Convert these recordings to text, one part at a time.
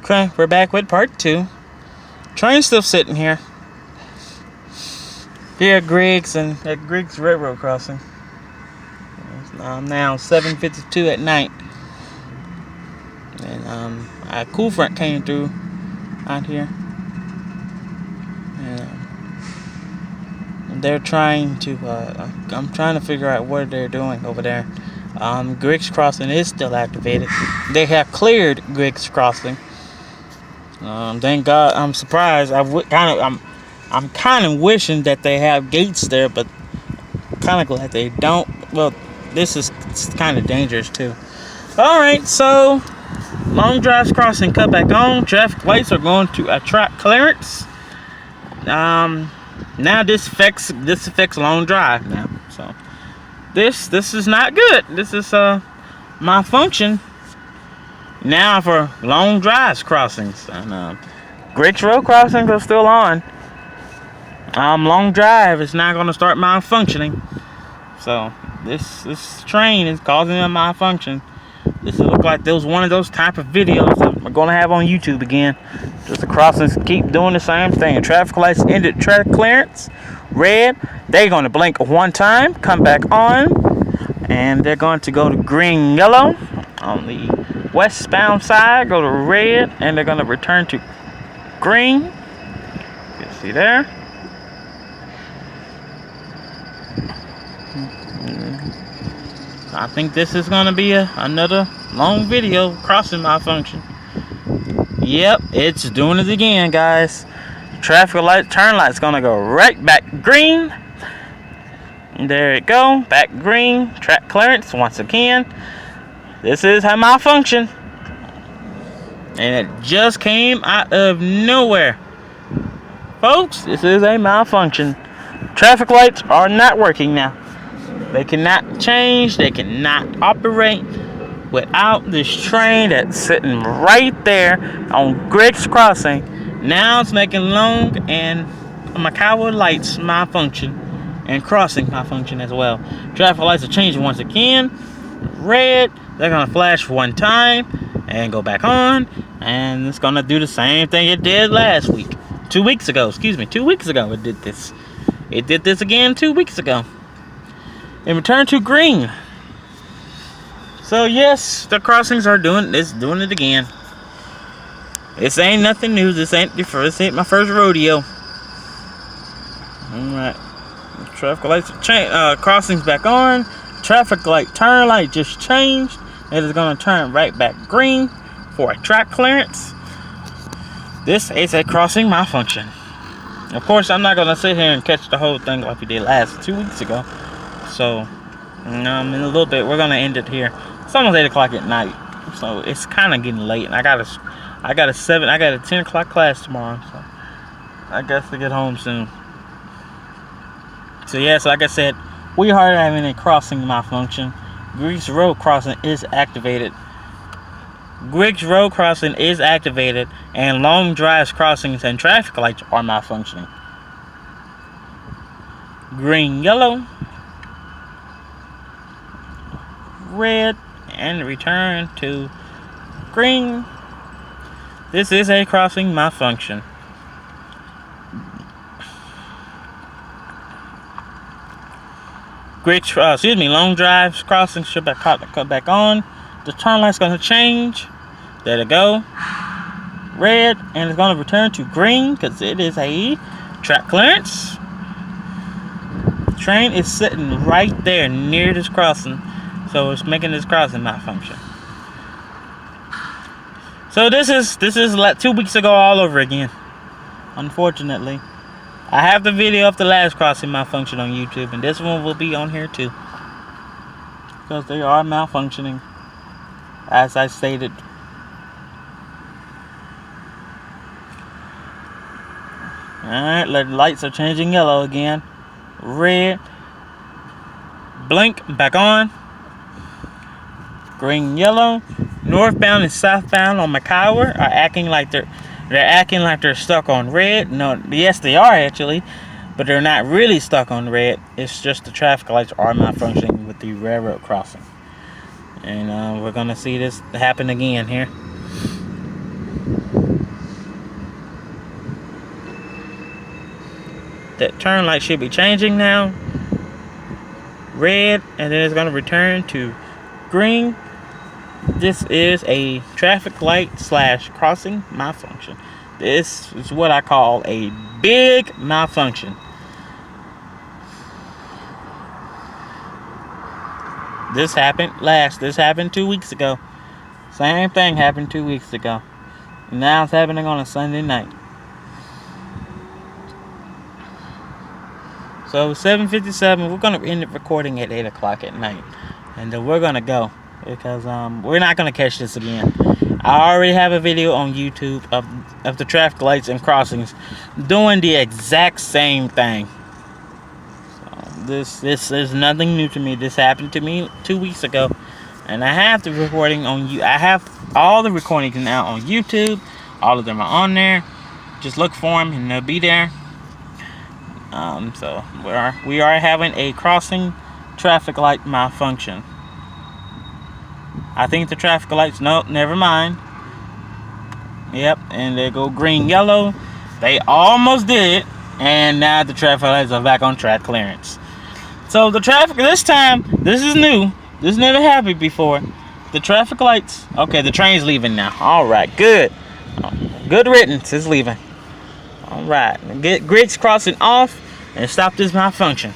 Okay, we're back with part 2. Train's still sitting here. Here at Griggs and at Griggs Railroad Crossing. It's now 7:52 at night. And a cool front came through out here. And they're trying to I'm trying to figure out what they're doing over there. Griggs Crossing is still activated. They have cleared Griggs Crossing. Thank God. I'm surprised. I'm kind of wishing that they have gates there, but kind of glad they don't. Well, this is kind of dangerous too. All right, so long drives crossing cut back on. Traffic lights are going to attract clearance. Now this affects long drive now. So this is not good. This is malfunction. Now for long drives crossings, and Griggs Road crossings are still on. Long drive is not going to start malfunctioning. So this train is causing a malfunction. This looks like there was one of those type of videos that we're going to have on YouTube again. Just the crossings keep doing the same thing. Traffic lights ended track clearance, red. They're going to blink one time, come back on, and they're going to go to green, yellow on the westbound side, go to red, and they're going to return to green. You can see there. I think this is going to be another long video crossing malfunction. Yep, it's doing it again, guys. Traffic light, turn light's going to go right back green. And there it go, back green, track clearance once again. This is a malfunction, and it just came out of nowhere. Folks, this is a malfunction. Traffic lights are not working now. They cannot change, they cannot operate without this train that's sitting right there on Griggs Crossing. Now it's making long and Macau lights malfunction and crossing malfunction as well. Traffic lights are changing once again. Red. They're going to flash one time and go back on. And it's going to do the same thing it did last week. 2 weeks ago. Excuse me. 2 weeks ago it did this. It did this again 2 weeks ago. And return to green. So yes, the crossings are doing it again. This ain't nothing new. This ain't my first rodeo. Alright. Traffic lights crossings back on. Traffic light turn light just changed. It is going to turn right back green for a track clearance. This is a crossing malfunction. Of course, I'm not going to sit here and catch the whole thing like we did last 2 weeks ago. So, in a little bit, we're going to end it here. It's almost 8 o'clock at night. So, it's kind of getting late. And I got a 10 o'clock class tomorrow. So, I guess to get home soon. So, yes, like I said, we are having a crossing malfunction. Griggs Road crossing is activated. Griggs Road crossing is activated, and long drives crossings and traffic lights are malfunctioning. Green, yellow, red, and return to green. This is a crossing malfunction. Long drives crossing should be cut back on. The turn light's going to change. There to go. Red, and it's going to return to green because it is a track clearance. Train is sitting right there near this crossing, so it's making this crossing malfunction. So this is like 2 weeks ago all over again. Unfortunately. I have the video of the last crossing malfunction on YouTube, and this one will be on here too. Because they are malfunctioning, as I stated. Alright, the lights are changing yellow again. Red. Blink, back on. Green, yellow. Northbound and southbound on Macau are acting like they're stuck on red. No, yes, they are actually, but they're not really stuck on red. It's just the traffic lights are malfunctioning with the railroad crossing. And we're gonna see this happen again here. That turn light should be changing now. Red, and then it's going to return to green. This is a traffic light / crossing malfunction. This is what I call a big malfunction. This happened 2 weeks ago. Same thing happened 2 weeks ago. Now it's happening on a Sunday night. So 7:57, we're gonna end the recording at 8 o'clock at night, and then we're gonna go because we're not gonna catch this again. I already have a video on YouTube of the traffic lights and crossings doing the exact same thing. This is nothing new to me. This happened to me 2 weeks ago, and I have the recording on you. I have all the recordings now on YouTube. All of them are on there. Just look for them, and they'll be there. So we are having a crossing traffic light malfunction. I think the traffic lights. Nope, never mind. Yep, and they go green, yellow. They almost did, and now the traffic lights are back on track clearance. So the traffic this time, this is new. This never happened before. The traffic lights. Okay, the train's leaving now. All right, good. Good riddance. It's leaving. All right, get griggs crossing off and stop this malfunction.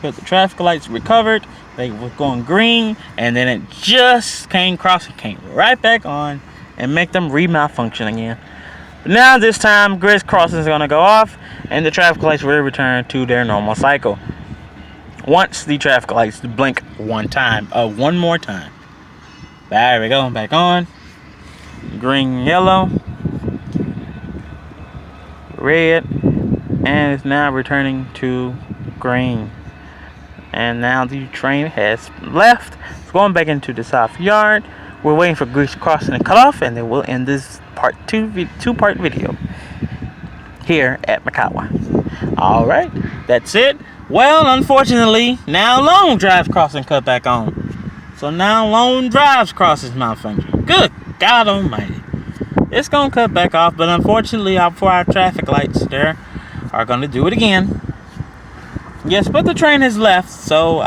But the traffic lights recovered. They were going green, and then it just came right back on and make them re-malfunction again. But now this time, griggs crossing is gonna go off, and the traffic lights will return to their normal cycle. Once the traffic lights blink one more time. There we go, back on. Green, yellow, red, and it's now returning to green. And now the train has left. It's going back into the south yard. We're waiting for griggs crossing to cut off, and then we'll end this two-part video here at Makawa. All right, that's it. Well, unfortunately, now lone drive crossing cut back on. So now lone drives crosses malfunction. Good God Almighty! It's gonna cut back off, but unfortunately, for our traffic lights, there are gonna do it again. Yes, but the train has left, so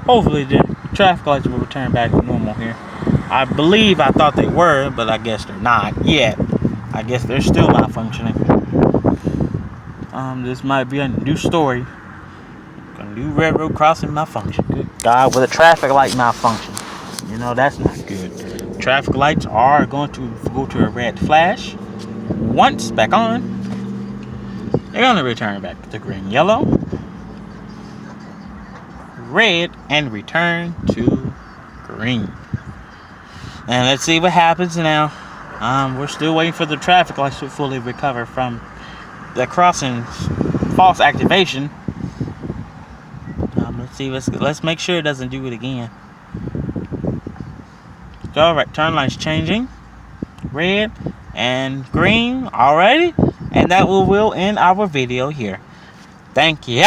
hopefully the traffic lights will return back to normal here. I thought they were, but I guess they're not yet. I guess they're still malfunctioning. This might be a new story. A new railroad crossing malfunction. Good God, with a traffic light malfunction. You know, that's not good. Traffic lights are going to go to a red flash. Once back on, they're going to return back to green, yellow, red, and return to green. And let's see what happens now. We're still waiting for the traffic lights to fully recover from the crossing's false activation. Let's see. Let's make sure it doesn't do it again. So, all right, turn lights changing, red and green. Alrighty, and that will end our video here. Thank you.